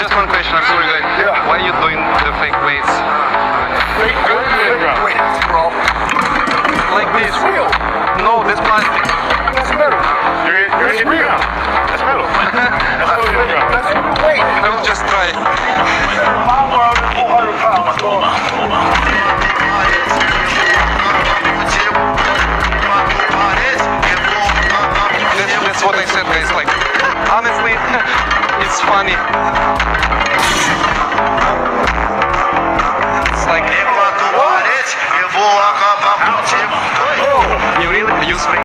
just one question. I'm sorry, guys. Yeah. Why are you doing the fake weights? Fake weights, bro. Like this? It's real. No, this plastic. That's metal. You're in real. That's metal. That's real. That's real weight. I will just try. Power of 400 pounds. That's what I said, guys. Like, honestly, it's funny. It's like, you really use fake